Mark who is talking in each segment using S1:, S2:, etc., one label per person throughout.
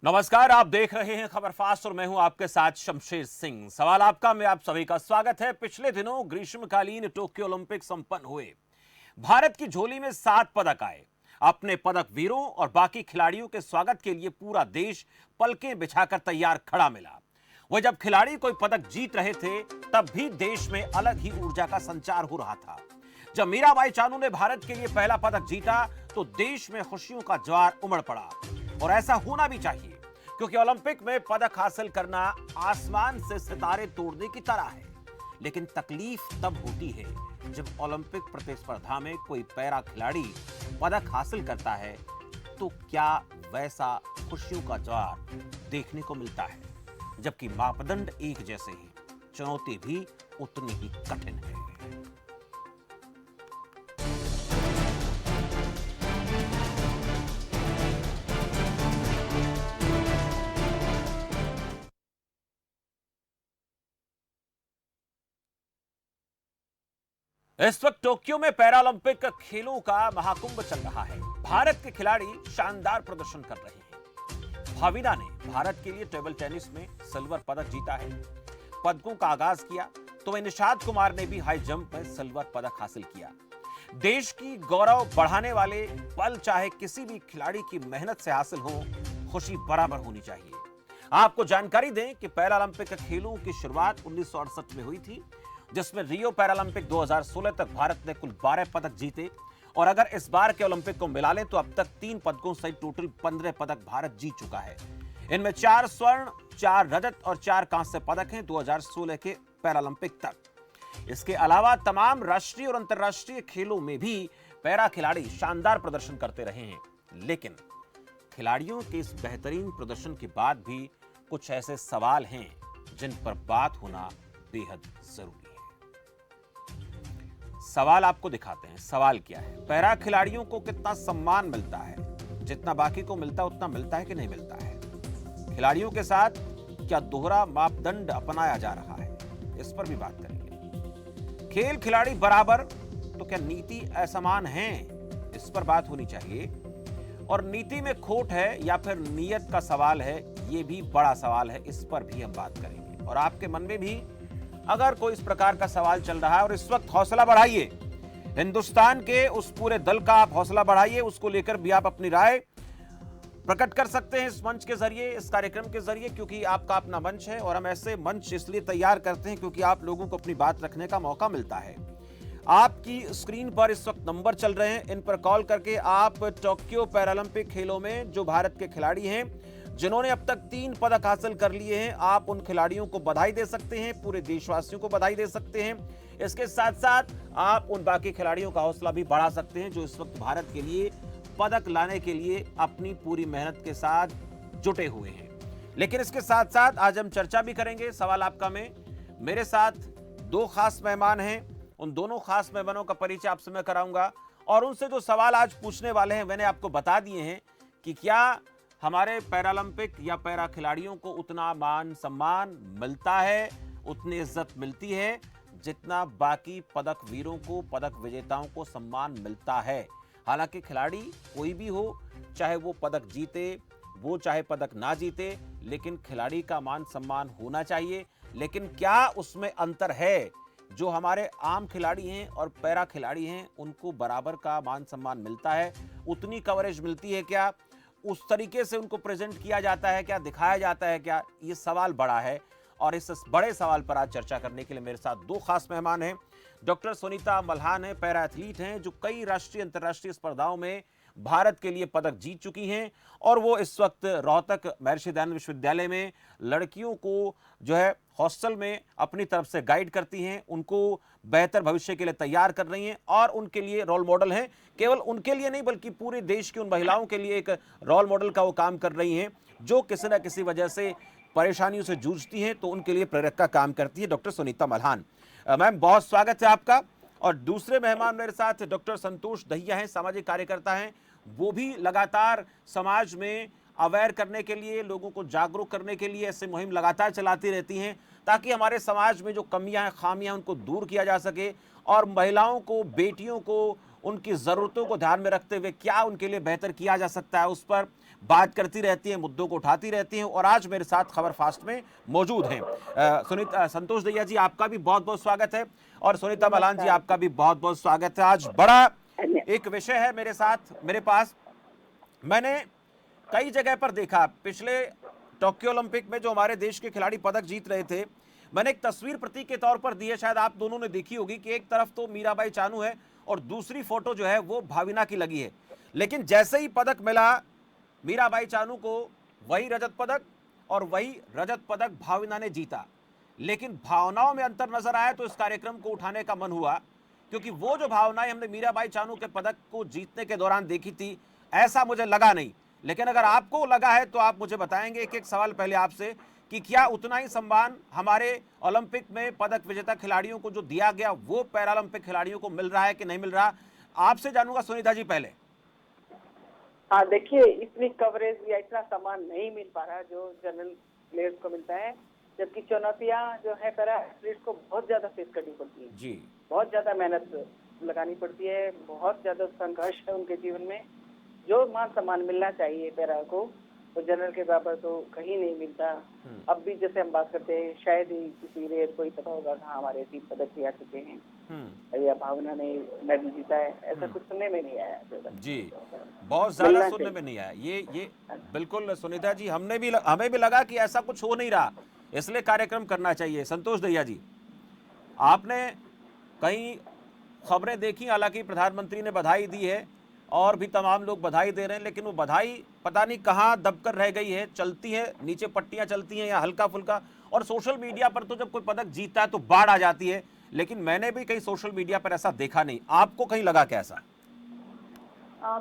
S1: नमस्कार, आप देख रहे हैं खबर फास्ट और मैं हूं आपके साथ शमशेर सिंह। सवाल आपका, मैं आप सभी का स्वागत है। पिछले दिनों ग्रीष्मकालीन टोक्यो ओलंपिक संपन्न हुए। भारत की झोली में 7 पदक आए। अपने पदक वीरों और बाकी खिलाड़ियों के स्वागत के लिए पूरा देश पलकें बिछाकर तैयार खड़ा मिला। वह जब खिलाड़ी कोई पदक जीत रहे थे, तब भी देश में अलग ही ऊर्जा का संचार हो रहा था। जब मीराबाई चानू ने भारत के लिए पहला पदक जीता, तो देश में खुशियों का ज्वार उमड़ पड़ा। और ऐसा होना भी चाहिए, क्योंकि ओलंपिक में पदक हासिल करना आसमान से सितारे तोड़ने की तरह है। लेकिन तकलीफ तब होती है जब ओलंपिक प्रतिस्पर्धा में कोई पैरा खिलाड़ी पदक हासिल करता है, तो क्या वैसा खुशियों का ज्वार देखने को मिलता है? जबकि मापदंड एक जैसे हैं, चुनौती भी उतनी ही कठिन है। इस वक्त टोक्यो में पैरालंपिक खेलों का महाकुंभ चल रहा है। भारत के खिलाड़ी शानदार प्रदर्शन कर रहे हैं। भाविना ने भारत के लिए टेबल टेनिस में सिल्वर पदक जीता है। पदकों का आगाज किया तो वह निषाद कुमार ने भी हाई जंप में सिल्वर पदक हासिल किया। देश की गौरव बढ़ाने वाले पल चाहे किसी भी खिलाड़ी की मेहनत से हासिल हो, खुशी बराबर होनी चाहिए। आपको जानकारी दें कि पैरालंपिक खेलों की शुरुआत 1968 में हुई थी, जिसमें रियो पैरालंपिक 2016 तक भारत ने कुल 12 पदक जीते। और अगर इस बार के ओलंपिक को मिला लें तो अब तक 3 पदकों सहित टोटल 15 पदक भारत जीत चुका है। इनमें 4 स्वर्ण, 4 रजत और 4 कांस्य पदक हैं 2016 के पैरालंपिक तक। इसके अलावा तमाम राष्ट्रीय और अंतर्राष्ट्रीय खेलों में भी पैरा खिलाड़ी शानदार प्रदर्शन करते रहे हैं। लेकिन खिलाड़ियों के इस बेहतरीन प्रदर्शन के बाद भी कुछ ऐसे सवाल हैं जिन पर बात होना बेहद जरूरी है। सवाल आपको दिखाते हैं। सवाल क्या है? पैरा खिलाड़ियों को कितना सम्मान मिलता है? जितना बाकी को मिलता है उतना मिलता है कि नहीं मिलता है? खिलाड़ियों के साथ क्या दोहरा मापदंड अपनाया जा रहा है? इस पर भी बात करेंगे। खेल खिलाड़ी बराबर तो क्या नीति असमान है? इस पर बात होनी चाहिए। और नीति में खोट है या फिर नीयत का सवाल है, यह भी बड़ा सवाल है। इस पर भी हम बात करेंगे। और आपके मन में भी अगर कोई इस प्रकार का सवाल चल रहा है और इस वक्त हौसला बढ़ाइए, हिंदुस्तान के उस पूरे दल का आप हौसला बढ़ाइए। उसको लेकर भी आप अपनी राय प्रकट कर सकते हैं इस मंच के जरिए, इस कार्यक्रम के जरिए, क्योंकि आपका अपना मंच है। और हम ऐसे मंच इसलिए तैयार करते हैं क्योंकि आप लोगों को अपनी बात रखने का मौका मिलता है। आपकी स्क्रीन पर इस वक्त नंबर चल रहे हैं, इन पर कॉल करके आप टोक्यो पैरालंपिक खेलों में जो भारत के खिलाड़ी हैं, जिन्होंने अब तक 3 पदक हासिल कर लिए हैं, आप उन खिलाड़ियों को बधाई दे सकते हैं, पूरे देशवासियों को बधाई दे सकते हैं। इसके साथ साथ आप उन बाकी खिलाड़ियों का हौसला भी बढ़ा सकते हैं जो इस वक्त भारत के लिए पदक लाने के लिए अपनी पूरी मेहनत के साथ जुटे हुए हैं। लेकिन इसके साथ साथ आज हम चर्चा भी करेंगे सवाल आपका में। मेरे साथ 2 खास मेहमान हैं। उन दोनों खास मेहमानों का परिचय आपसे मैं कराऊंगा और उनसे जो सवाल आज पूछने वाले हैं मैंने आपको बता दिए हैं कि क्या हमारे पैरालंपिक या पैरा खिलाड़ियों को उतना मान सम्मान मिलता है, उतनी इज्जत मिलती है जितना बाकी पदक वीरों को, पदक विजेताओं को सम्मान मिलता है। हालांकि खिलाड़ी कोई भी हो, चाहे वो पदक जीते, वो चाहे पदक ना जीते, लेकिन खिलाड़ी का मान सम्मान होना चाहिए। लेकिन क्या उसमें अंतर है? जो हमारे आम खिलाड़ी हैं और पैरा खिलाड़ी हैं, उनको बराबर का मान सम्मान मिलता है? उतनी कवरेज मिलती है क्या? उस तरीके से उनको प्रेजेंट किया जाता है क्या? दिखाया जाता है क्या? ये सवाल बड़ा है। और इस बड़े सवाल पर आज चर्चा करने के लिए मेरे साथ 2 खास मेहमान हैं। डॉक्टर सुनीता मल्हान है, पैरा एथलीट हैं जो कई राष्ट्रीय अंतर्राष्ट्रीय स्पर्धाओं में भारत के लिए पदक जीत चुकी हैं और वो इस वक्त रोहतक महर्षि दयानंद विश्वविद्यालय में लड़कियों को जो है हॉस्टल में अपनी तरफ से गाइड करती हैं, उनको बेहतर भविष्य के लिए तैयार कर रही हैं और उनके लिए रोल मॉडल हैं। केवल उनके लिए नहीं बल्कि पूरे देश की उन महिलाओं के लिए एक रोल मॉडल का वो काम कर रही हैं जो किसी न किसी वजह से परेशानियों से जूझती हैं, तो उनके लिए प्रेरक का काम करती है डॉक्टर सुनीता मल्हान। मैम, बहुत स्वागत है आपका। और दूसरे मेहमान मेरे साथ डॉक्टर संतोष दहिया हैं, सामाजिक कार्यकर्ता हैं। वो भी लगातार समाज में अवेयर करने के लिए, लोगों को जागरूक करने के लिए ऐसे मुहिम लगातार चलाती रहती हैं ताकि हमारे समाज में जो कमियां हैं, खामियां, उनको दूर किया जा सके और महिलाओं को, बेटियों को उनकी ज़रूरतों को ध्यान में रखते हुए क्या उनके लिए बेहतर किया जा सकता है, उस पर बात करती रहती हैं, मुद्दों को उठाती रहती हैं। और आज मेरे साथ खबर फास्ट में मौजूद हैं संतोष दहिया जी, आपका भी बहुत बहुत स्वागत है, और सुनीता बालान जी, आपका भी बहुत बहुत स्वागत है। आज बड़ा एक विषय है मेरे साथ, मेरे पास। मैंने कई जगह पर देखा, पिछले टोक्यो ओलंपिक में जो हमारे देश के खिलाड़ी पदक जीत रहे थे, मैंने एक तस्वीर प्रतीक के तौर पर दी है, शायद आप दोनों ने देखी होगी, कि एक तरफ तो मीराबाई चानू है और दूसरी फोटो जो है वो भाविना की लगी है। लेकिन जैसे ही पदक मिला मीराबाई चानू को, वही रजत पदक, और वही रजत पदक भाविना ने जीता। लेकिन भावनाओं में अंतर नजर आया तो इस कार्यक्रम को उठाने का मन हुआ, क्योंकि वो जो भावनाएं हमने मीराबाई चानू के पदक को जीतने के दौरान देखी थी, ऐसा मुझे लगा नहीं। लेकिन अगर आपको लगा है तो आप मुझे बताएंगे। एक एक सवाल पहले आपसे, कि क्या उतना ही सम्मान हमारे ओलंपिक में पदक विजेता खिलाड़ियों को जो दिया गया वो पैरालंपिक खिलाड़ियों को मिल रहा है कि नहीं मिल रहा? आपसे जानूंगा सुनीता जी पहले।
S2: हाँ, देखिए, इतनी कवरेज या इतना सम्मान नहीं मिल पा रहा जो जनरल प्लेयर्स को मिलता है, जबकि चुनौतियां जो है पैरा एथलीट्स को बहुत ज्यादा फेस करनी पड़ती है
S1: जी।
S2: बहुत ज्यादा मेहनत लगानी पड़ती है, बहुत ज्यादा संघर्ष है उनके जीवन में। जो मान सम्मान मिलना चाहिए पैरा को, वो जनरल के बराबर तो कहीं नहीं मिलता। अब भी जैसे हम बात करते हैं, शायद ही किसी रेयर को ही पता होगा हाँ हमारे 3 पदक भी आ चुके हैं या भावना ने मेडल जीता है, ऐसा कुछ सुनने में नहीं आया
S1: जी, बहुत ज्यादा सुनने में नहीं आया ये बिल्कुल सुनीता जी, हमें भी लगा कि ऐसा कुछ हो नहीं रहा, इसलिए कार्यक्रम करना चाहिए। संतोष दहिया जी, आपने कई खबरें देखी, हालांकि प्रधानमंत्री ने बधाई दी है और भी तमाम लोग बधाई दे रहे हैं, लेकिन वो बधाई पता नहीं कहाँ दबकर रह गई है, चलती है नीचे पट्टियां चलती हैं या हल्का फुल्का। और सोशल मीडिया पर तो जब कोई पदक जीतता है तो बाढ़ आ जाती है, लेकिन मैंने भी कहीं सोशल मीडिया पर ऐसा देखा नहीं। आपको कहीं लगा कैसा?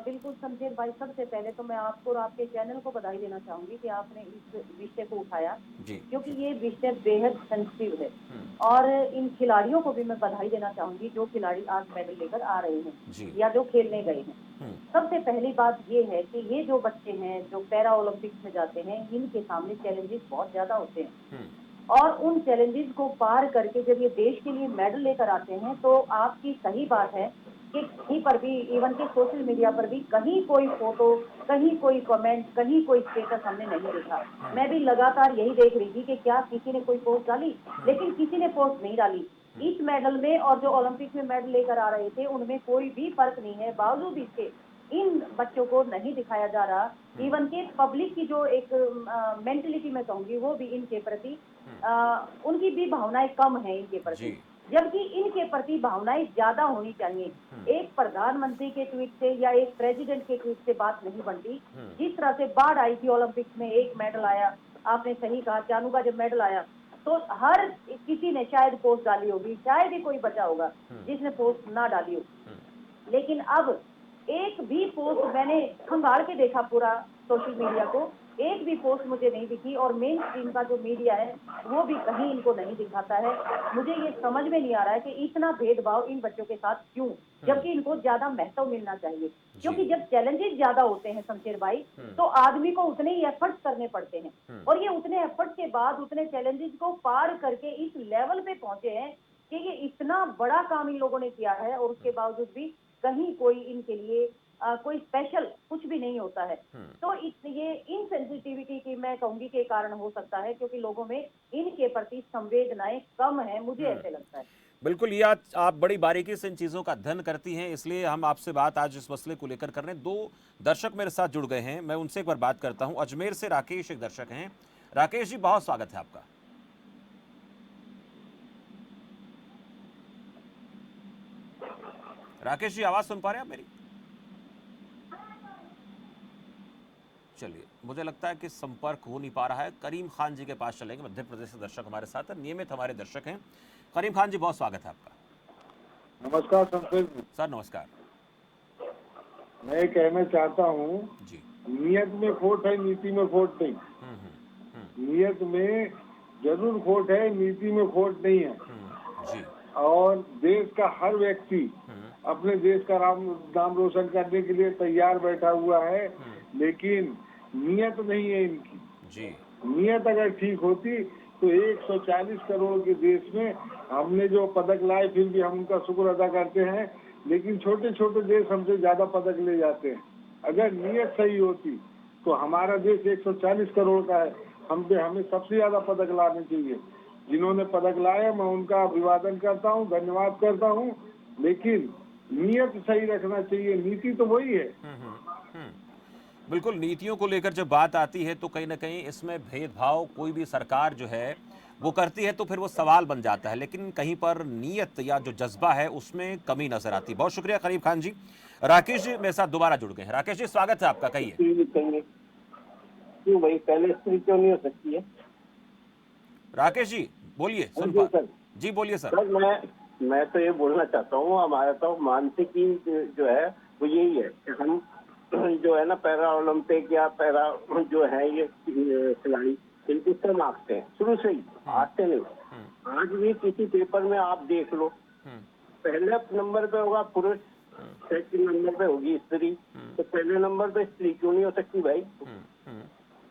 S3: बिल्कुल शमशेर भाई, सबसे पहले तो मैं आपको और आपके चैनल को बधाई देना चाहूंगी कि आपने इस विषय को उठाया, क्योंकि ये विषय बेहद सेंसिटिव है। और इन खिलाड़ियों को भी मैं बधाई देना चाहूंगी जो खिलाड़ी आज मेडल लेकर आ रहे हैं या जो खेलने गए हैं। सबसे पहली बात ये है कि ये जो बच्चे हैं जो पैरा ओलंपिक्स में जाते हैं, इनके सामने चैलेंजेस बहुत ज्यादा होते हैं, और उन चैलेंजेस को पार करके जब ये देश के लिए मेडल लेकर आते हैं, तो आपकी सही बात है कि कहीं पर भी, इवन के सोशल मीडिया पर भी, कहीं कोई फोटो, कहीं कोई कमेंट, कहीं कोई स्टेटस हमने नहीं देखा। मैं भी लगातार यही देख रही थी कि क्या किसी ने कोई पोस्ट डाली, लेकिन किसी ने पोस्ट नहीं डाली। इस मेडल में और जो ओलंपिक में मेडल लेकर आ रहे थे उनमें कोई भी फर्क नहीं है, बावजूद इसके इन बच्चों को नहीं दिखाया जा रहा। इवन के पब्लिक की जो एक मेंटलिटी मैं कहूंगी, वो भी इनके प्रति उनकी भी भावनाएं कम है इनके प्रति, जबकि इनके प्रति भावनाएं ज्यादा होनी चाहिए। एक प्रधानमंत्री के ट्वीट से या एक प्रेसिडेंट के ट्वीट से बात नहीं बनती। जिस तरह से बाढ़ आई थी ओलंपिक्स में, एक मेडल आया, आपने सही कहा, चानू का जब मेडल आया तो हर किसी ने शायद पोस्ट डाली होगी, शायद ही कोई बचा होगा जिसने पोस्ट ना डाली हो। लेकिन अब एक भी पोस्ट मैंने खंगाल के देखा पूरा सोशल मीडिया को, एक भी पोस्ट मुझे नहीं दिखी। और मेन स्ट्रीम का जो मीडिया है वो भी कहीं इनको नहीं दिखाता है। मुझे ये समझ में नहीं आ रहा है कि इतना भेदभाव इन बच्चों के साथ क्यों, जबकि इनको ज्यादा महत्व मिलना चाहिए। क्योंकि जब चैलेंजेस ज्यादा होते हैं शमशेर भाई, तो आदमी को उतने ही एफर्ट्स करने पड़ते हैं, और ये उतने एफर्ट्स के बाद उतने चैलेंजेस को पार करके इस लेवल पे पहुंचे हैं कि ये इतना बड़ा काम इन लोगों ने किया है, और उसके बावजूद भी कहीं कोई इनके लिए कोई स्पेशल कुछ भी नहीं होता है। तो ये इनसेंसिटिविटी की मैं कहूंगी के कारण हो सकता है, क्योंकि लोगों में इनके प्रति संवेदनाएं कम है, मुझे ऐसे लगता है।
S1: बिल्कुल, ये आप बड़ी बारीकी से इन चीज़ों का अध्ययन करती हैं, इसलिए हम आपसे बात आज इस मसले को लेकर कर रहे हैं। 2 दर्शक मेरे साथ जुड़ गए हैं, मैं उनसे एक बार बात करता हूं। अजमेर से राकेश एक दर्शक हैं। राकेश जी, बहुत स्वागत है आपका। राकेश जी, आवाज सुन पा रहे हैं आप मेरी? चलिए, मुझे लगता है कि संपर्क हो नहीं पा रहा है। करीम खान जी के पास चलेंगे, मध्य प्रदेश से दर्शक हमारे साथ है, नियमित हमारे दर्शक हैं। करीम खान जी, बहुत स्वागत है आपका।
S4: नमस्कार शमशेर
S1: सर। नमस्कार।
S4: मैं कहना चाहता हूँ जी, नियत में खोट है, नीति में खोट नहीं। नियत में जरूर खोट है, नीति में खोट नहीं है। जी। और देश का हर व्यक्ति अपने देश का नाम रोशन करने के लिए तैयार बैठा हुआ है, लेकिन नियत नहीं है इनकी जी। नियत अगर ठीक होती तो 140 करोड़ के देश में हमने जो पदक लाए, फिर भी हम उनका शुक्र अदा करते हैं, लेकिन छोटे छोटे देश हमसे ज्यादा पदक ले जाते हैं। अगर नीयत सही होती तो हमारा देश 140 करोड़ का है, हमें सबसे ज्यादा पदक लाने चाहिए। जिन्होंने पदक लाए मैं उनका अभिवादन करता हूँ, धन्यवाद करता हूँ, लेकिन नीयत सही रखना चाहिए। नीति तो वही है।
S1: बिल्कुल, नीतियों को लेकर जब बात आती है तो कहीं ना कहीं इसमें भेदभाव कोई भी सरकार जो है वो करती है तो फिर वो सवाल बन जाता है, लेकिन कहीं पर नीयत या जो जज्बा है उसमें कमी नजर आती है। बहुत शुक्रिया करीब खान जी। राकेश जी मेरे साथ दोबारा जुड़ गए हैं। राकेश जी स्वागत है आपका, कहिए।
S5: क्यों भाई, पहले स्त्री क्यों नहीं हो सकती है?
S1: राकेश जी बोलिए, सुन
S5: जी
S1: पा
S5: सर।
S1: जी बोलिए सर।
S5: सर मैं तो ये बोलना चाहता हूँ, हमारा तो मानसिकी जो है वो यही है कि हम जो है ना पैरा ओलंपिक या पैरा जो है ये खिलाड़ी, इनको सब आंकते हैं शुरू से ही, आते नहीं। आज भी किसी पेपर में आप देख लो, पहले नंबर पे होगा पुरुष, सेकंड नंबर पे होगी स्त्री, तो पहले नंबर पे स्त्री क्यों नहीं हो सकती भाई?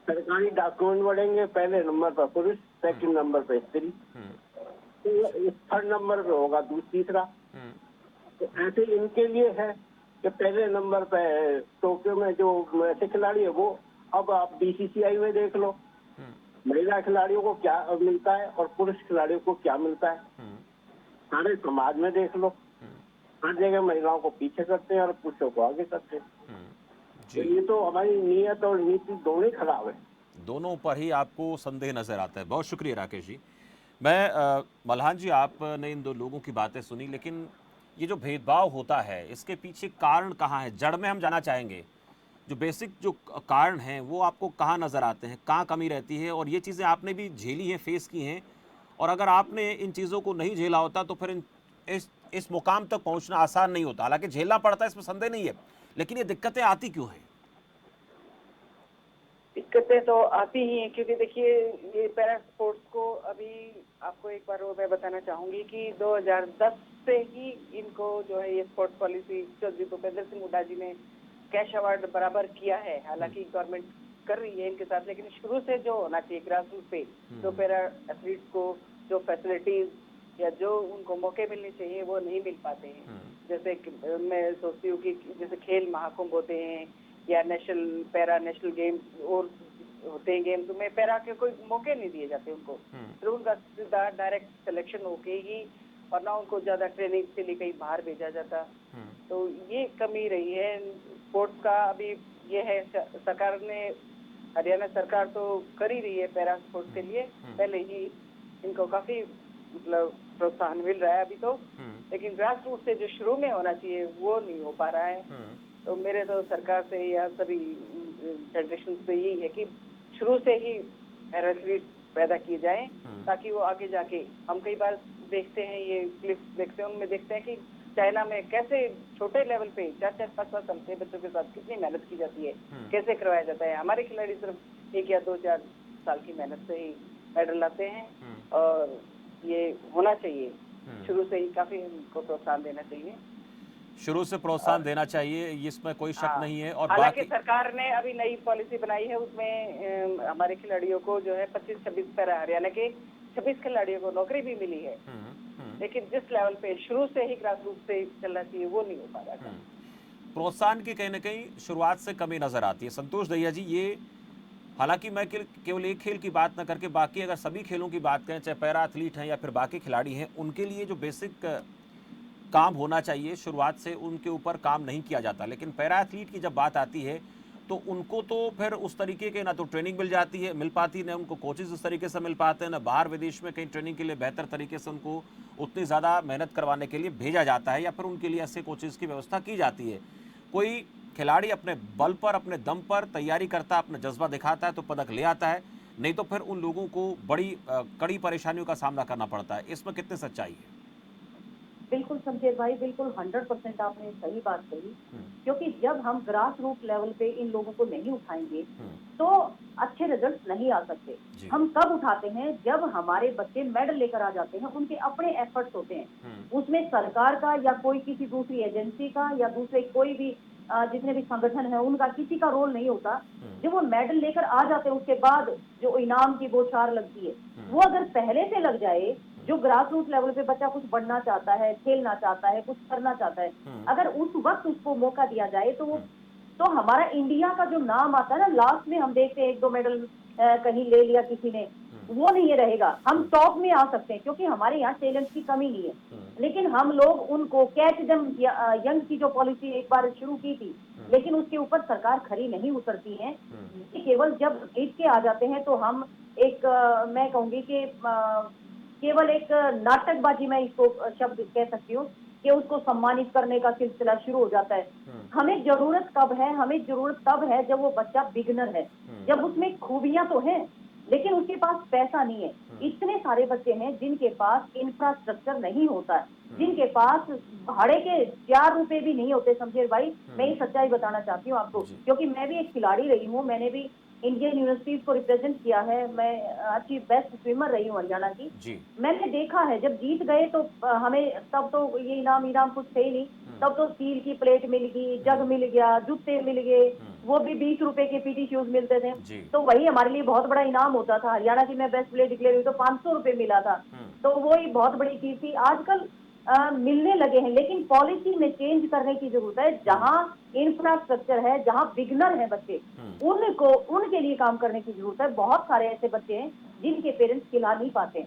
S5: सरकारी डॉक्यूमेंट बढ़ेंगे, पहले नंबर पर पुरुष, सेकंड नंबर पे स्त्री, तो थर्ड नंबर पे होगा तीसरा। तो ऐसे इनके लिए है कि पहले नंबर पे टोक्यो में जो ऐसे खिलाड़ी है वो, अब आप बीसीसीआई में देख लो, महिला खिलाड़ियों को क्या मिलता है और पुरुष खिलाड़ियों को क्या मिलता है। सारे समाज में देख लो, हर जगह महिलाओं को पीछे करते हैं और पुरुषों को आगे करते हैं। तो ये तो हमारी नीयत और नीति दोनों ही खराब है।
S1: दोनों पर ही आपको संदेह नजर आता है। बहुत शुक्रिया राकेश जी। मैं मल्हान जी, आपने इन दो लोगों की बातें सुनी, लेकिन ये जो भेदभाव होता है इसके पीछे कारण कहाँ है, जड़ में हम जाना चाहेंगे। जो बेसिक जो कारण हैं वो आपको कहाँ नज़र आते हैं, कहाँ कमी रहती है, और ये चीज़ें आपने भी झेली हैं, फेस की हैं, और अगर आपने इन चीज़ों को नहीं झेला होता तो फिर इस मुकाम तक पहुँचना आसान नहीं होता। हालांकि झेलना पड़ता है, इसमें संदेह नहीं है, लेकिन ये दिक्कतें आती क्यों हैं?
S2: दिक्कतें तो आती ही हैं क्योंकि देखिए ये पैरा स्पोर्ट्स को अभी आपको एक बार वो मैं बताना चाहूंगी कि 2010 से ही इनको जो है ये स्पोर्ट्स पॉलिसी चौधरी भूपेंद्र सिंह हुड्डा जी ने कैश अवार्ड बराबर किया है। हालांकि गवर्नमेंट कर रही है इनके साथ, लेकिन शुरू से जो होना चाहिए ग्रास रूट पे जो पैरा एथलीट्स को जो फैसिलिटीज या जो उनको मौके मिलने चाहिए वो नहीं मिल पाते हैं। जैसे मैं सोचती हूँ कि जैसे खेल महाकुंभ होते हैं या नेशनल गेम्स और होते हैं गेम्स में पैरा के कोई मौके नहीं दिए जाते उनको, फिर उनका सीधा डायरेक्ट सिलेक्शन होके ही, और ना उनको ज्यादा ट्रेनिंग के लिए कहीं बाहर भेजा जाता। तो ये कमी रही है स्पोर्ट्स का। अभी ये है सरकार ने, हरियाणा सरकार तो कर ही रही है पैरा स्पोर्ट्स के लिए, पहले ही इनको काफी मतलब प्रोत्साहन मिल रहा है अभी तो, लेकिन ग्रास रूट से जो शुरू में होना चाहिए वो नहीं हो पा रहा है। तो मेरे तो सरकार से या सभी फेडरेशन से यही है कि शुरू से ही एथलीट पैदा किए जाएं ताकि वो आगे जाके, हम कई बार देखते हैं ये क्लिप्स देखते हैं, उनमें देखते हैं कि चाइना में कैसे छोटे लेवल पे 4-5 साल के बच्चों के साथ कितनी मेहनत की जाती है, कैसे करवाया जाता है। हमारे खिलाड़ी सिर्फ 1 या 2-4 साल की मेहनत से ही मेडल लाते हैं, और ये होना चाहिए शुरू से ही, काफी उनको प्रोत्साहन देना चाहिए,
S1: शुरू से प्रोत्साहन देना चाहिए, इसमें कोई शक नहीं है। और
S2: हालांकि
S1: बाकी
S2: सरकार ने अभी नई पॉलिसी बनाई है, उसमें हमारे खिलाड़ियों को जो है 25-26 पैरा हरियाणा के 26 खिलाड़ियों को नौकरी भी मिली है, लेकिन जिस लेवल पे शुरू से ही ग्रास रूट से चलना चाहिए वो नहीं हो पा रहा था।
S1: प्रोत्साहन की कहीं ना कहीं शुरुआत से कमी नजर आती है। संतोष दहिया जी, ये हालांकि मैं केवल एक खेल की बात न करके बाकी अगर सभी खेलों की बात करें, चाहे पैरा एथलीट हैं या फिर बाकी खिलाड़ी हैं, उनके लिए जो बेसिक काम होना चाहिए शुरुआत से उनके ऊपर काम नहीं किया जाता। लेकिन पैरा एथलीट की जब बात आती है तो उनको तो फिर उस तरीके के ना तो ट्रेनिंग मिल पाती है, ना उनको कोचेज उस तरीके से मिल पाते हैं, ना बाहर विदेश में कहीं ट्रेनिंग के लिए बेहतर तरीके से उनको उतनी ज़्यादा मेहनत करवाने के लिए भेजा जाता है, या फिर उनके लिए ऐसे कोचेज की व्यवस्था की जाती है। कोई खिलाड़ी अपने बल पर, अपने दम पर तैयारी करता है, अपना जज्बा दिखाता है तो पदक ले आता है, नहीं तो फिर उन लोगों को बड़ी कड़ी परेशानियों का सामना करना पड़ता है। इसमें कितनी सच्चाई है?
S3: बिल्कुल शमशेर भाई, बिल्कुल 100% आपने सही बात कही, क्योंकि जब हम ग्रास रूट लेवल पे इन लोगों को नहीं उठाएंगे तो अच्छे रिजल्ट नहीं आ सकते। हम कब उठाते हैं? जब हमारे बच्चे मेडल लेकर आ जाते हैं, उनके अपने एफर्ट्स होते हैं, उसमें सरकार का या कोई किसी दूसरी एजेंसी का या दूसरे कोई भी जितने भी संगठन है उनका किसी का रोल नहीं होता। जब वो मेडल लेकर आ जाते हैं उसके बाद जो इनाम की बौछार लगती है वो अगर पहले से लग जाए जो ग्रास रूट लेवल पे बच्चा कुछ बढ़ना चाहता है, खेलना चाहता है, कुछ करना चाहता है, अगर उस वक्त उसको मौका दिया जाए तो हमारा इंडिया का जो नाम आता है ना, लास्ट में हम देखते हैं 1-2 मेडल कहीं ले लिया किसी ने, वो नहीं रहेगा। हम टॉप में आ सकते हैं क्योंकि हमारे यहाँ टैलेंट की कमी नहीं है, लेकिन हम लोग उनको कैच देम यंग की जो पॉलिसी एक बार शुरू की थी, लेकिन उसके ऊपर सरकार खरी नहीं उतरती है। केवल जब जीत के आ जाते हैं तो हम एक मैं कहूंगी कि केवल एक नाटकबाजी, मैं इसको शब्द कह सकती हूँ, कि उसको सम्मानित करने का सिलसिला शुरू हो जाता है। हमें जरूरत कब है? हमें जरूरत तब है जब वो बच्चा बिगनर है, जब उसमें खूबियां तो हैं लेकिन उसके पास पैसा नहीं है। इतने सारे बच्चे हैं जिनके पास इंफ्रास्ट्रक्चर नहीं होता है, जिनके पास भाड़े के 4 रुपए भी नहीं होते। शमशेर भाई, मैं ये सच्चाई बताना चाहती हूँ आपको, क्योंकि मैं भी एक खिलाड़ी रही हूँ, मैंने भी इंडियन यूनिवर्सिटीज को रिप्रेजेंट किया है, मैं अच्छी बेस्ट स्विमर रही हूँ हरियाणा की। मैंने देखा है जब जीत गए तो हमें तब तो ये इनाम कुछ थे ही नहीं, तब तो स्टील की प्लेट मिल गई, जग मिल गया, जूते मिल गए, वो भी 20 रुपए के पीटी शूज मिलते थे, तो वही हमारे लिए बहुत बड़ा इनाम होता था। हरियाणा की मैं बेस्ट प्लेयर डिक्लेयर हुई तो 500 रुपए मिला था, तो वो ही बहुत बड़ी चीज थी। आजकल मिलने लगे हैं, लेकिन पॉलिसी में चेंज करने की जरूरत है। जहां इंफ्रास्ट्रक्चर है, जहां बिगनर है बच्चे, उनके लिए काम करने की जरूरत है। बहुत सारे ऐसे बच्चे हैं जिनके पेरेंट्स खिला नहीं पाते।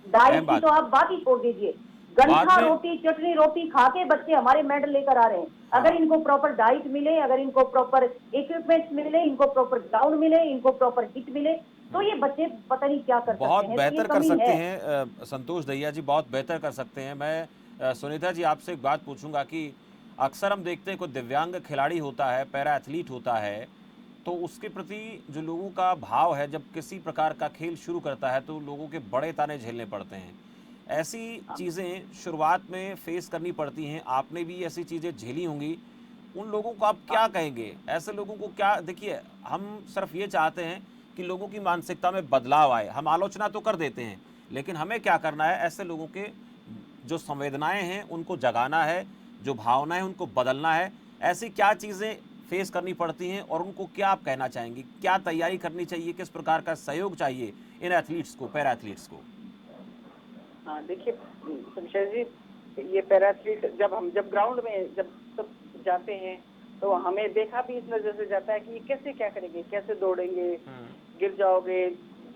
S3: डाइट की तो आप बात ही छोड़ दीजिए, गंठा रोटी, चटनी रोटी खा के बच्चे हमारे मेडल लेकर आ रहे हैं। अगर इनको प्रॉपर डाइट मिले, अगर इनको प्रॉपर इक्विपमेंट मिले, इनको प्रॉपर ग्राउंड मिले, इनको प्रॉपर किट मिले, तो ये बच्चे पता नहीं क्या कर सकते हैं।
S1: बहुत बेहतर कर सकते हैं संतोष दहिया जी, बहुत बेहतर कर सकते हैं। मैं सुनीता जी आपसे एक बात पूछूंगा कि अक्सर हम देखते हैं कोई दिव्यांग खिलाड़ी होता है, पैरा एथलीट होता है, तो उसके प्रति जो लोगों का भाव है, जब किसी प्रकार का खेल शुरू करता है तो लोगों के बड़े ताने झेलने पड़ते हैं। ऐसी चीज़ें शुरुआत में फेस करनी पड़ती हैं, आपने भी ऐसी चीज़ें झेली होंगी। उन लोगों को आप क्या कहेंगे? ऐसे लोगों को क्या, देखिए हम सिर्फ ये चाहते हैं कि लोगों की मानसिकता में बदलाव आए। हम आलोचना तो कर देते हैं, लेकिन हमें क्या करना है, ऐसे लोगों के जो संवेदनाएं हैं उनको जगाना है, जो भावनाएं हैं उनको बदलना है। ऐसी क्या चीज़ें फेस करनी पड़ती हैं और उनको क्या आप कहना चाहेंगी? क्या तैयारी करनी चाहिए, किस प्रकार का सहयोग चाहिए इन एथलीट्स को, पैरा एथलीट्स को?
S2: हाँ देखिए शमशेर जी, ये पैरा एथलीट जब ग्राउंड में जब सब जाते हैं तो हमें देखा भी इस नजर से जाता है कि कैसे क्या करेंगे, कैसे दौड़ेंगे, गिर जाओगे,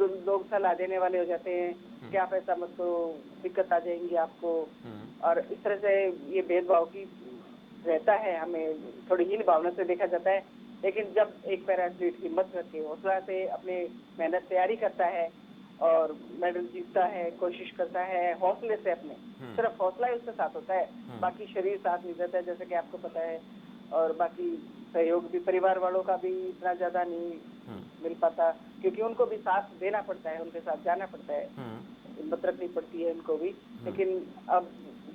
S2: लोग सलाह देने वाले हो जाते हैं कि आप ऐसा मत करो, दिक्कत आ जाएंगी आपको, और इस तरह से ये भेदभाव की रहता है, हमें थोड़ी हीन भावना से देखा जाता है। लेकिन जब एक पैरा एथलीट हिम्मत करके हौसला से अपने मेहनत तैयारी करता है और मेडल जीतता है, कोशिश करता है हौसले से, अपने सिर्फ हौसला ही उसके साथ होता है, बाकी शरीर साथ नहीं देता है, जैसे कि आपको पता है, और बाकी सहयोग भी परिवार वालों का भी इतना ज्यादा नहीं मिल पाता, क्योंकि उनको भी साथ देना पड़ता है, उनके साथ जाना पड़ता है, हिम्मत रखनी पड़ती है उनको भी। लेकिन अब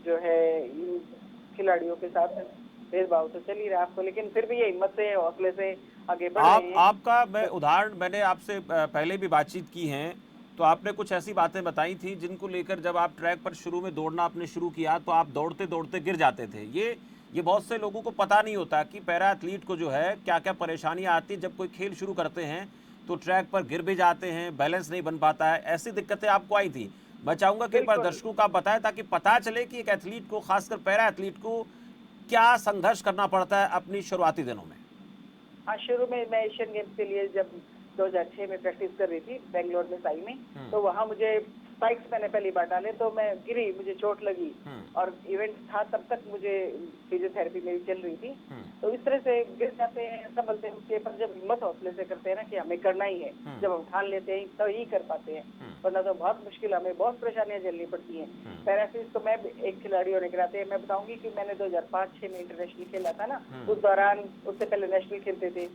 S2: जो है इन खिलाड़ियों के साथ भेदभाव तो चल ही रहा है आपको, लेकिन फिर भी ये हिम्मत से, हौसले से आगे बढ़ रहे हैं।
S1: आपका मैं उदाहरण, मैंने आपसे पहले भी बातचीत की है, तो आपने कुछ ऐसी बातें बताई थी जिनको लेकर जब आप ट्रैक पर शुरू में दौड़ना आपने शुरू किया तो आप दौड़ते दौड़ते गिर जाते थे। ये बहुत से लोगों को पता नहीं होता कि पैरा एथलीट को जो है क्या क्या परेशानियां आती, जब कोई खेल शुरू करते हैं तो ट्रैक पर गिर भी जाते हैं, बैलेंस नहीं बन पाता है। ऐसी दिक्कतें आपको आई थी? मैं चाहूंगा कि एक बार दर्शकों को आप बताएं ताकि पता चले कि एक एथलीट को, खासकर पैरा एथलीट को, क्या संघर्ष करना पड़ता है अपनी शुरुआती दिनों में।
S2: हाँ, शुरू में मैं एशियन गेम्स के लिए जब 2006 में प्रैक्टिस कर रही थी बेंगलोर में साई में, तो वहाँ मुझे स्पाइक्स मैंने पहली बार डाले तो मैं गिरी, मुझे चोट लगी, और इवेंट था तब तक मुझे फिजियोथेरेपी मेरी चल रही थी। तो इस तरह से गिर जाते हैं, संभलते हैं, पर जब हिम्मत हौसले से करते हैं ना कि हमें करना ही है, जब हम ठान लेते हैं तो ही कर पाते हैं, वरना तो बहुत मुश्किल, हमें बहुत परेशानियां झेलनी पड़ती हैं। पैरा एथलीट तो मैं एक खिलाड़ी होने के नाते मैं बताऊंगी कि मैंने 2005-6 में इंटरनेशनल खेला था ना, उस दौरान, उससे पहले नेशनल खेलते थे,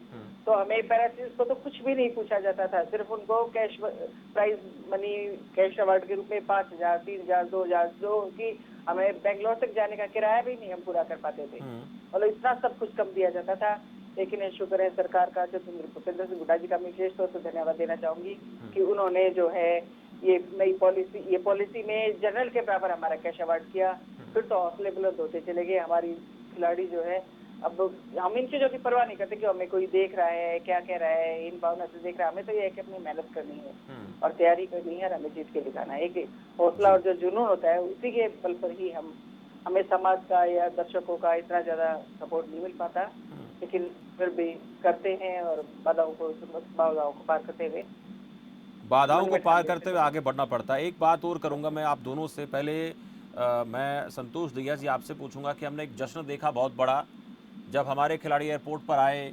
S2: तो हमें पैरा एथलीट को तो कुछ भी नहीं पूछा जाता था, सिर्फ उनको cash prize money, cash award के रूप में 5,000, 3,000, 2,000, जो कि हमें बेंगलोर तक जाने का किराया भी नहीं हम पूरा कर पाते थे, मतलब इतना सब कुछ कम दिया जाता था। लेकिन शुक्र है सरकार का, भूपेंद्र सिंह हुड्डा जी का मैं विशेष तौर पर धन्यवाद देना चाहूंगी कि उन्होंने जो है ये नई पॉलिसी में जनरल के बराबर हमारा कैश अवार्ड किया। फिर तो हौसले बुलंद होते चले गए, हमारी खिलाड़ी जो है, अब हम इन चीजों की परवाह नहीं करते कि हमें कोई देख रहा है, क्या कह रहा है, इन भावना से देख रहा है, हमें तो ये है कि अपनी मेहनत करनी है। और तैयारी करनी है और हमें जीत के दिखाना है। एक हौसला और जो जुनून होता है उसी के बल पर ही हमें समाज का या दर्शकों का इतना ज्यादा सपोर्ट नहीं मिल पाता, लेकिन फिर भी करते हैं और बाधाओं को पार करते हुए
S1: आगे बढ़ना पड़ता है। एक बात और करूंगा मैं आप दोनों से पहले, मैं संतोष दहिया जी आपसे पूछूंगा कि हमने एक जश्न देखा बहुत बड़ा, जब हमारे खिलाड़ी एयरपोर्ट पर आए,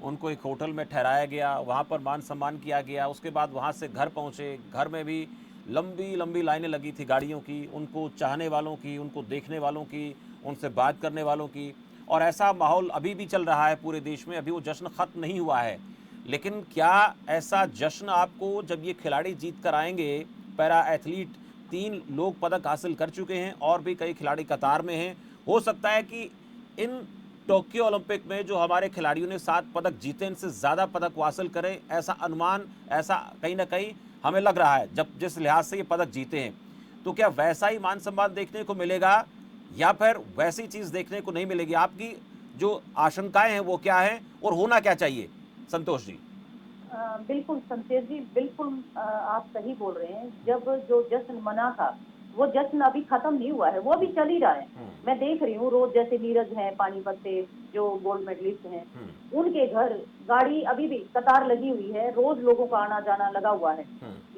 S1: उनको एक होटल में ठहराया गया, वहाँ पर मान सम्मान किया गया, उसके बाद वहाँ से घर पहुँचे, घर में भी लंबी लंबी लाइनें लगी थी गाड़ियों की, उनको चाहने वालों की, उनको देखने वालों की, उनसे बात करने वालों की, और ऐसा माहौल अभी भी चल रहा है पूरे देश में। अभी वो जश्न ख़त्म नहीं हुआ है, लेकिन क्या ऐसा जश्न आपको जब ये खिलाड़ी जीत कर आएंगे, पैरा एथलीट 3 लोग पदक हासिल कर चुके हैं और भी कई खिलाड़ी कतार में हैं, हो सकता है कि इन टोक्यो ओलंपिक में जो हमारे खिलाड़ियों ने 7 पदक जीते, इनसे ज़्यादा पदक हासिल करें, ऐसा अनुमान, ऐसा कहीं ना कहीं हमें लग रहा है जब जिस लिहाज से ये पदक जीते हैं। तो क्या वैसा ही मान सम्मान देखने को मिलेगा या फिर वैसी चीज़ देखने को नहीं मिलेगी? आपकी जो आशंकाएं हैं वो क्या है और होना क्या चाहिए, संतोष जी?
S3: बिल्कुल शमशेर जी, बिल्कुल आप सही बोल रहे हैं। जब जो जश्न मना था वो जश्न अभी खत्म नहीं हुआ है, वो अभी चल ही रहा है। मैं देख रही हूँ रोज, जैसे नीरज हैं पानीपत से जो गोल्ड मेडलिस्ट हैं, उनके घर गाड़ी अभी भी कतार लगी हुई है, रोज लोगों का आना जाना लगा हुआ है।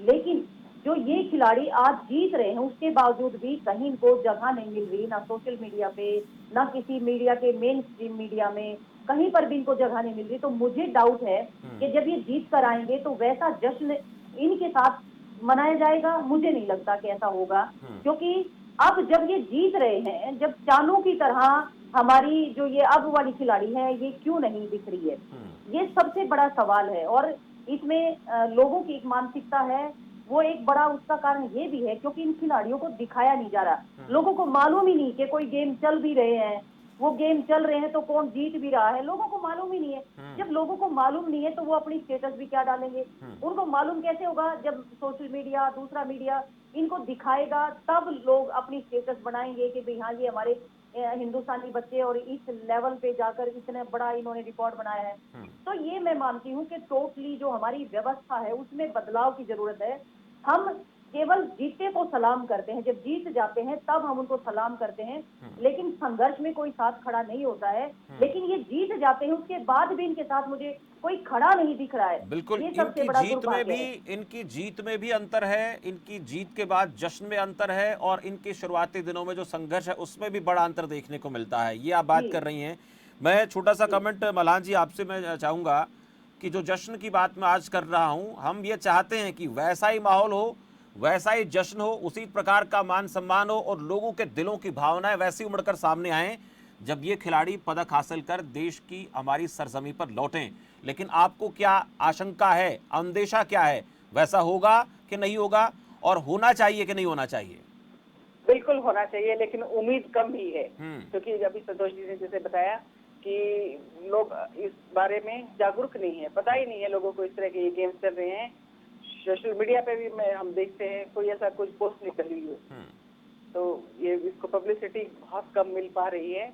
S3: लेकिन जो ये खिलाड़ी आज जीत रहे हैं उसके बावजूद भी कहीं इनको जगह नहीं मिल रही, ना सोशल मीडिया पे, ना किसी मीडिया के मेन स्ट्रीम मीडिया में, कहीं पर भी इनको जगह नहीं मिल रही। तो मुझे डाउट है कि जब ये जीत कर आएंगे तो वैसा जश्न इनके साथ मनाया जाएगा। मुझे नहीं लगता कि ऐसा होगा, क्योंकि अब जब ये जीत रहे हैं, जब चानू की तरह हमारी जो ये अब वाली खिलाड़ी है ये क्यों नहीं दिख रही है, ये सबसे बड़ा सवाल है। और इसमें लोगों की एक मानसिकता है, वो एक बड़ा उसका कारण ये भी है क्योंकि इन खिलाड़ियों को दिखाया नहीं जा रहा। लोगों को मालूम ही नहीं कि कोई गेम चल भी रहे हैं, वो गेम चल रहे हैं तो कौन जीत भी रहा है, लोगों को मालूम ही नहीं है। जब लोगों को मालूम नहीं है तो वो अपनी स्टेटस भी क्या डालेंगे? उनको मालूम कैसे होगा? जब सोशल मीडिया, दूसरा मीडिया इनको दिखाएगा तब लोग अपनी स्टेटस बनाएंगे कि भाई हाँ ये हमारे हिंदुस्तानी बच्चे और इस लेवल पे जाकर इतने बड़ा इन्होंने रिकॉर्ड बनाया है। तो ये मैं मानती हूँ कि टोटली जो हमारी व्यवस्था है उसमें बदलाव की जरूरत है। हम केवल जीते को सलाम करते हैं, जब जीत जाते हैं तब हम उनको सलाम करते हैं, लेकिन संघर्ष में कोई साथ खड़ा नहीं होता है। लेकिन ये जीत जाते हैं उसके बाद भी इनके साथ मुझे कोई खड़ा नहीं दिख रहा है।
S1: बिल्कुल,
S3: ये सबसे बड़ा दुर्भाग्य है।
S1: इनकी जीत में भी अंतर है, इनकी जीत के बाद जश्न में अंतर है, और इनके शुरुआती दिनों में जो संघर्ष है उसमें भी बड़ा अंतर देखने को मिलता है। ये आप बात कर रही हैं। मैं छोटा सा कमेंट मल्हान जी आपसे मैं चाहूंगा कि जो जश्न की बात मैं आज कर रहा हूं, हम ये चाहते हैं कि वैसा ही माहौल हो, वैसा ही जश्न हो, उसी प्रकार का मान सम्मान हो और लोगों के दिलों की भावनाएं वैसी उमड़कर सामने आएं जब ये खिलाड़ी पदक हासिल कर देश की हमारी सरजमी पर लौटें। लेकिन आपको क्या आशंका है, अंदेशा क्या है, वैसा होगा कि नहीं होगा, और होना चाहिए कि नहीं होना चाहिए?
S2: बिल्कुल होना चाहिए, लेकिन उम्मीद कम ही है, क्योंकि अभी संतोष जी ने जैसे बताया कि लोग इस बारे में जागरूक नहीं है, पता ही नहीं है लोगों को इस तरह के ये गेम्स चल रहे हैं। सोशल मीडिया पे भी हम देखते हैं कोई ऐसा कुछ पोस्ट नहीं कर रही हो, तो ये इसको पब्लिसिटी बहुत कम मिल पा रही है।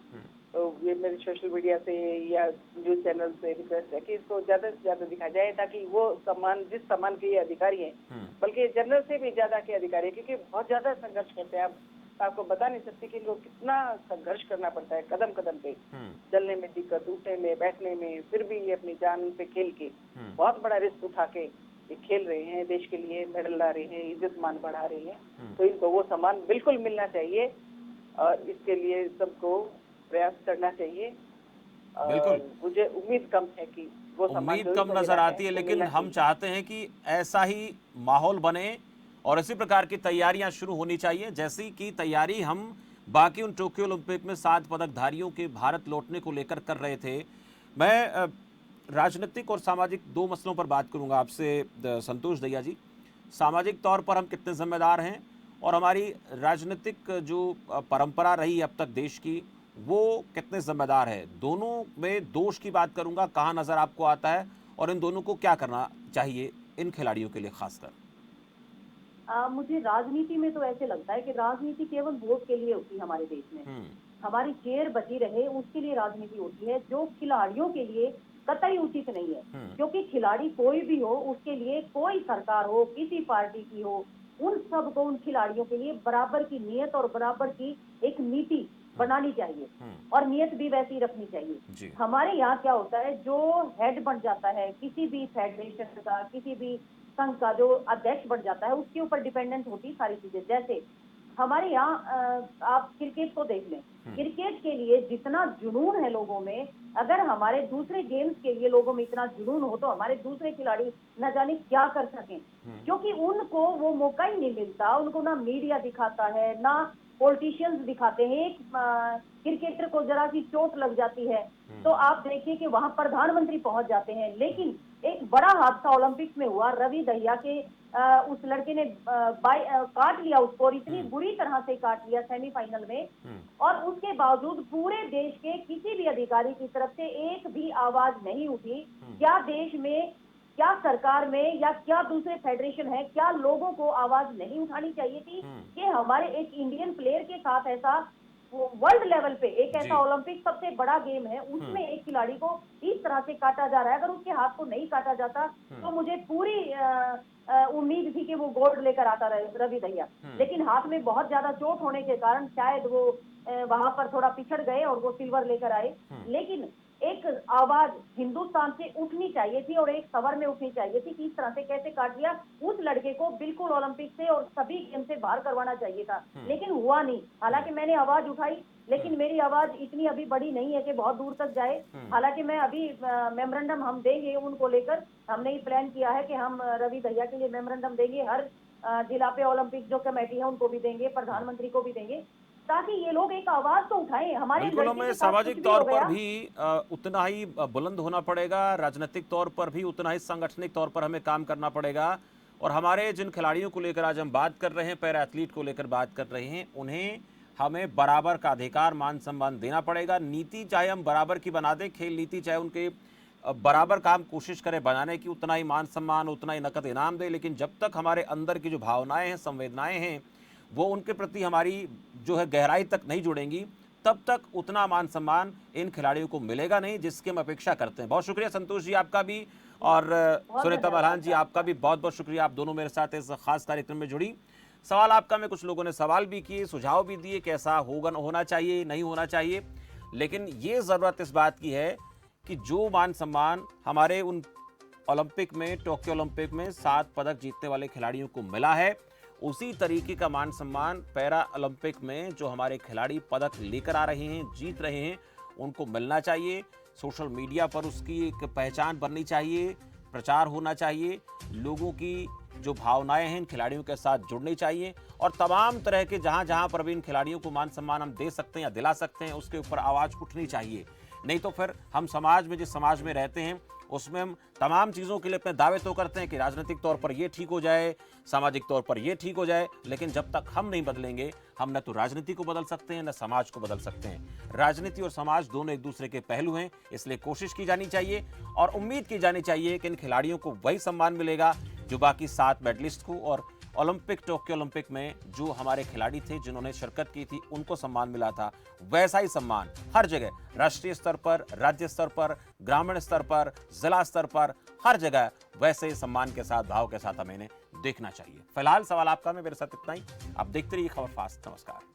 S2: तो ये मेरे सोशल मीडिया से या न्यूज चैनल से रिक्वेस्ट है कि इसको ज्यादा से ज्यादा दिखाया जाए, ताकि वो सम्मान, जिस सम्मान के ये अधिकारी हैं, बल्कि जनरल से भी ज्यादा के अधिकारी है, क्योंकि बहुत ज्यादा संघर्ष करते हैं। आपको बता नहीं सकते कि लोग कितना संघर्ष करना पड़ता है कदम कदम पे, चलने में दिक्कत, उठने में, बैठने में, फिर भी ये अपनी जान पे खेल के बहुत बड़ा रिस्क उठा के ये खेल रहे हैं, देश के लिए मेडल ला रहे हैं, इज्जत मान बढ़ा रहे हैं। तो इनको वो सम्मान बिल्कुल मिलना चाहिए और इसके लिए सबको प्रयास करना चाहिए।
S1: बिल्कुल,
S2: मुझे उम्मीद कम है कि वो सम्मान,
S1: उम्मीद कम नजर आती है, लेकिन हम चाहते हैं कि ऐसा ही माहौल बने और इसी प्रकार की तैयारियां शुरू होनी चाहिए जैसी कि तैयारी हम बाकी उन टोक्यो ओलंपिक में 7 पदकधारियों के भारत लौटने को लेकर कर रहे थे। मैं राजनीतिक और सामाजिक 2 मसलों पर बात करूंगा आपसे संतोष दहिया जी। सामाजिक तौर पर हम कितने जिम्मेदार हैं और हमारी राजनीतिक जो परंपरा रही अब तक देश की, वो कितने जिम्मेदार है? दोनों में दोष की बात करूंगा, कहाँ नजर आपको आता है और इन दोनों को क्या करना चाहिए इन खिलाड़ियों के लिए खासकर?
S3: मुझे राजनीति में तो ऐसे लगता है कि राजनीति केवल वोट के लिए होती है हमारे देश में। हमारी चेयर बची रहे उसके लिए राजनीति होती है। जो खिलाड़ियों के लिए कतई उचित नहीं है। क्योंकि खिलाड़ी कोई भी हो, उसके लिए कोई सरकार हो, किसी पार्टी की हो, उन सबको, उन खिलाड़ियों के लिए बराबर की नियत और बराबर की एक नीति बनानी चाहिए और नियत भी वैसी रखनी चाहिए। हमारे यहाँ क्या होता है, जो हेड बन जाता है किसी भी फेडरेशन का, किसी भी संघ का जो अध्यक्ष बन जाता है, उसके ऊपर डिपेंडेंट होती है सारी चीजें। जैसे हमारे यहाँ आप क्रिकेट को देख लें, क्रिकेट के लिए जितना जुनून है लोगों में, अगर हमारे दूसरे गेम्स के लिए लोगों में इतना जुनून हो तो हमारे दूसरे खिलाड़ी न जाने क्या कर सकें, क्योंकि उनको वो मौका ही नहीं मिलता। उनको ना मीडिया दिखाता है, ना पॉलिटिशियंस दिखाते हैं। एक क्रिकेटर को जरा सी चोट लग जाती है तो आप देखिए कि वहां प्रधानमंत्री पहुंच जाते हैं। लेकिन एक बड़ा हादसा ओलंपिक्स में हुआ, रवि दहिया के उस लड़के ने काट लिया उसको, और इतनी बुरी तरह से काट लिया सेमीफाइनल में, और उसके बावजूद पूरे देश के किसी भी अधिकारी की तरफ से एक भी आवाज नहीं उठी। क्या देश में, क्या सरकार में, या क्या दूसरे फेडरेशन है, क्या लोगों को आवाज नहीं उठानी चाहिए थी कि हमारे एक इंडियन प्लेयर के साथ ऐसा वर्ल्ड लेवल पे एक ऐसा ओलंपिक सबसे बड़ा गेम है, उसमें एक खिलाड़ी को इस तरह से काटा जा रहा है। अगर उसके हाथ को नहीं काटा जाता तो मुझे पूरी उम्मीद थी कि वो गोल्ड लेकर आता रवि दहिया। लेकिन हाथ में बहुत ज्यादा चोट होने के कारण शायद वो वहां पर थोड़ा पिछड़ गए और वो सिल्वर लेकर आए। लेकिन एक आवाज हिंदुस्तान से उठनी चाहिए थी और एक सवर में उठनी चाहिए थी कि इस तरह से कैसे काट दिया। उस लड़के को बिल्कुल ओलंपिक से और सभी गेम से बाहर करवाना चाहिए था, लेकिन हुआ नहीं। हालांकि मैंने आवाज उठाई, लेकिन मेरी आवाज इतनी अभी बड़ी नहीं है कि बहुत दूर तक जाए। हालांकि मैं अभी मेमोरेंडम हम देंगे उनको लेकर, हमने ही प्लान किया है कि हम रवि दहिया के लिए मेमोरेंडम देंगे। हर जिला पे ओलंपिक जो कमेटी है उनको भी देंगे, प्रधानमंत्री को भी देंगे, ताकि ये लोग एक आवाज तो उठाएं। हमारे
S1: बिल्कुल, हमें सामाजिक तौर पर भी उतना ही बुलंद होना पड़ेगा, राजनीतिक तौर पर भी उतना ही सांगठनिक तौर पर हमें काम करना पड़ेगा। और हमारे जिन खिलाड़ियों को लेकर आज हम बात कर रहे हैं, पैरा एथलीट को लेकर बात कर रहे हैं, उन्हें हमें बराबर का अधिकार, मान सम्मान देना पड़ेगा। नीति चाहे हम बराबर की बना दें, खेल नीति चाहे उनके बराबर का हम कोशिश करें बनाने की, उतना ही मान सम्मान, उतना ही नकद इनाम दें, लेकिन जब तक हमारे अंदर की जो भावनाएं हैं, संवेदनाएं हैं, वो उनके प्रति हमारी जो है गहराई तक नहीं जुड़ेंगी, तब तक उतना मान सम्मान इन खिलाड़ियों को मिलेगा नहीं जिसकी हम अपेक्षा करते हैं। बहुत शुक्रिया संतोष जी आपका भी, और सुनीता बलहान जी आपका भी बहुत बहुत शुक्रिया, आप दोनों मेरे साथ इस खास कार्यक्रम में जुड़ी। सवाल आपका में कुछ लोगों ने सवाल भी किए, सुझाव भी दिए कैसा होना चाहिए, नहीं होना चाहिए, लेकिन ये ज़रूरत इस बात की है कि जो मान सम्मान हमारे उन ओलंपिक में, टोक्यो ओलंपिक में 7 पदक जीतने वाले खिलाड़ियों को मिला है, उसी तरीके का मान सम्मान पैरा ओलंपिक में जो हमारे खिलाड़ी पदक लेकर आ रहे हैं, जीत रहे हैं, उनको मिलना चाहिए। सोशल मीडिया पर उसकी एक पहचान बननी चाहिए, प्रचार होना चाहिए, लोगों की जो भावनाएं हैं इन खिलाड़ियों के साथ जुड़नी चाहिए, और तमाम तरह के जहां जहां पर भी इन खिलाड़ियों को मान सम्मान हम दे सकते हैं या दिला सकते हैं, उसके ऊपर आवाज़ उठनी चाहिए। नहीं तो फिर हम समाज में, जिस समाज में रहते हैं, उसमें हम तमाम चीज़ों के लिए अपने दावे तो करते हैं कि राजनीतिक तौर पर ये ठीक हो जाए, सामाजिक तौर पर ये ठीक हो जाए, लेकिन जब तक हम नहीं बदलेंगे, हम न तो राजनीति को बदल सकते हैं, न समाज को बदल सकते हैं। राजनीति और समाज दोनों एक दूसरे के पहलू हैं, इसलिए कोशिश की जानी चाहिए और उम्मीद की जानी चाहिए कि इन खिलाड़ियों को वही सम्मान मिलेगा जो बाकी 7 मेडलिस्ट को, और टोक्यो ओलंपिक में जो हमारे खिलाड़ी थे जिन्होंने शिरकत की थी उनको सम्मान मिला था, वैसा ही सम्मान हर जगह, राष्ट्रीय स्तर पर, राज्य स्तर पर, ग्रामीण स्तर पर, जिला स्तर पर, हर जगह वैसे ही सम्मान के साथ, भाव के साथ हमें देखना चाहिए। फिलहाल सवाल आपका में मेरे साथ इतना ही। आप देखते रहिए खबर फास्ट। नमस्कार।